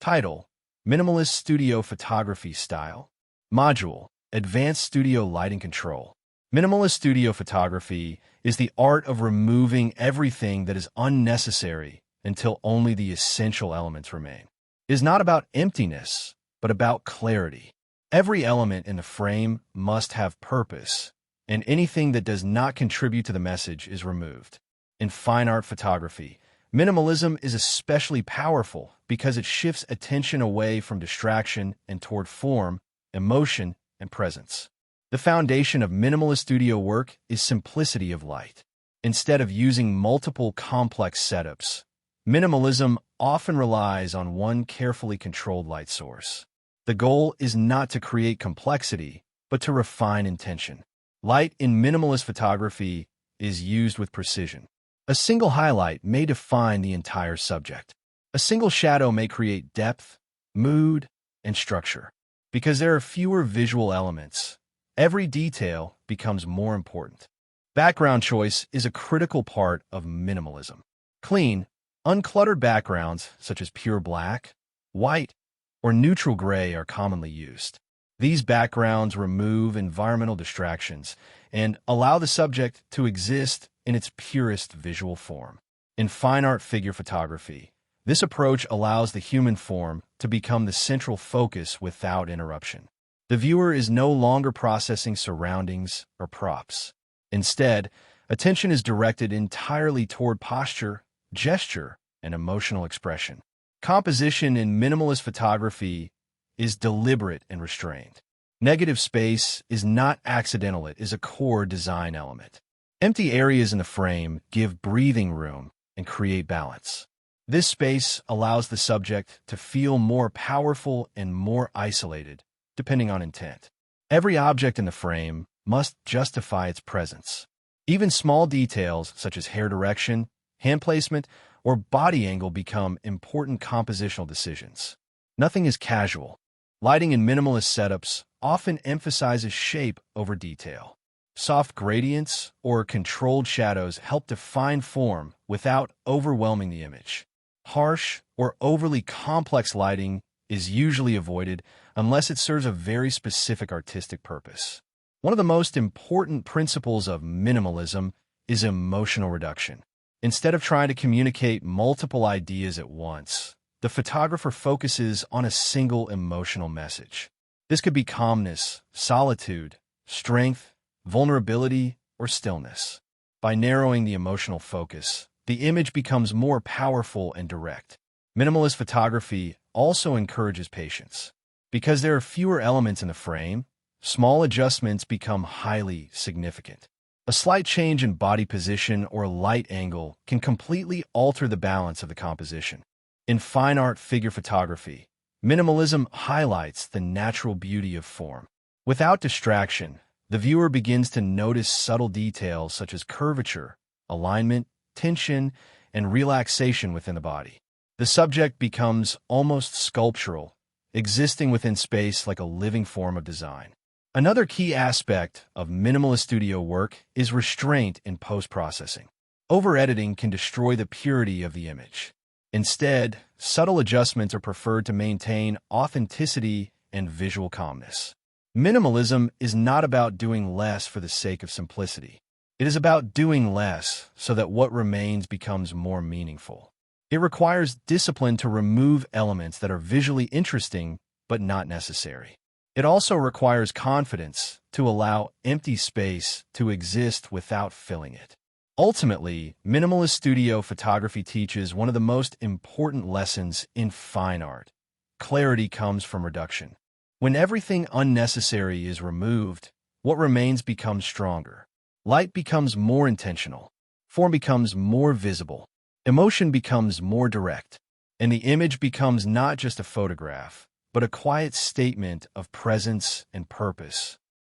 Title: Minimalist Studio Photography Style. Module: Advanced Studio Lighting Control. Minimalist studio photography is the art of removing everything that is unnecessary until only the essential elements remain. It is not about emptiness, but about clarity. Every element in the frame must have purpose, and anything that does not contribute to the message is removed. In fine art photography, minimalism is especially powerful because it shifts attention away from distraction and toward form, emotion, and presence. The foundation of minimalist studio work is simplicity of light. Instead of using multiple complex setups, minimalism often relies on one carefully controlled light source. The goal is not to create complexity, but to refine intention. Light in minimalist photography is used with precision. A single highlight may define the entire subject. A single shadow may create depth, mood, and structure. Because there are fewer visual elements, every detail becomes more important. Background choice is a critical part of minimalism. Clean, uncluttered backgrounds such as pure black, white, or neutral gray are commonly used. These backgrounds remove environmental distractions and allow the subject to exist in its purest visual form. In fine art figure photography, this approach allows the human form to become the central focus without interruption. The viewer is no longer processing surroundings or props. Instead, attention is directed entirely toward posture, gesture, and emotional expression. Composition in minimalist photography is deliberate and restrained. Negative space is not accidental, it is a core design element. Empty areas in the frame give breathing room and create balance. This space allows the subject to feel more powerful and more isolated, depending on intent. Every object in the frame must justify its presence. Even small details such as hair direction, hand placement, or body angle become important compositional decisions. Nothing is casual. Lighting in minimalist setups often emphasizes shape over detail. Soft gradients or controlled shadows help define form without overwhelming the image. Harsh or overly complex lighting is usually avoided unless it serves a very specific artistic purpose. One of the most important principles of minimalism is emotional reduction. Instead of trying to communicate multiple ideas at once, the photographer focuses on a single emotional message. This could be calmness, solitude, strength, vulnerability, or stillness. By narrowing the emotional focus, the image becomes more powerful and direct. Minimalist photography also encourages patience. Because there are fewer elements in the frame, small adjustments become highly significant. A slight change in body position or light angle can completely alter the balance of the composition. In fine art figure photography, minimalism highlights the natural beauty of form. Without distraction, the viewer begins to notice subtle details such as curvature, alignment, tension, and relaxation within the body. The subject becomes almost sculptural, existing within space like a living form of design. Another key aspect of minimalist studio work is restraint in post-processing. Over-editing can destroy the purity of the image. Instead, subtle adjustments are preferred to maintain authenticity and visual calmness. Minimalism is not about doing less for the sake of simplicity. It is about doing less so that what remains becomes more meaningful. It requires discipline to remove elements that are visually interesting but not necessary. It also requires confidence to allow empty space to exist without filling it. Ultimately, minimalist studio photography teaches one of the most important lessons in fine art. Clarity comes from reduction. When everything unnecessary is removed, what remains becomes stronger. Light becomes more intentional. Form becomes more visible. Emotion becomes more direct. And the image becomes not just a photograph, but a quiet statement of presence and purpose.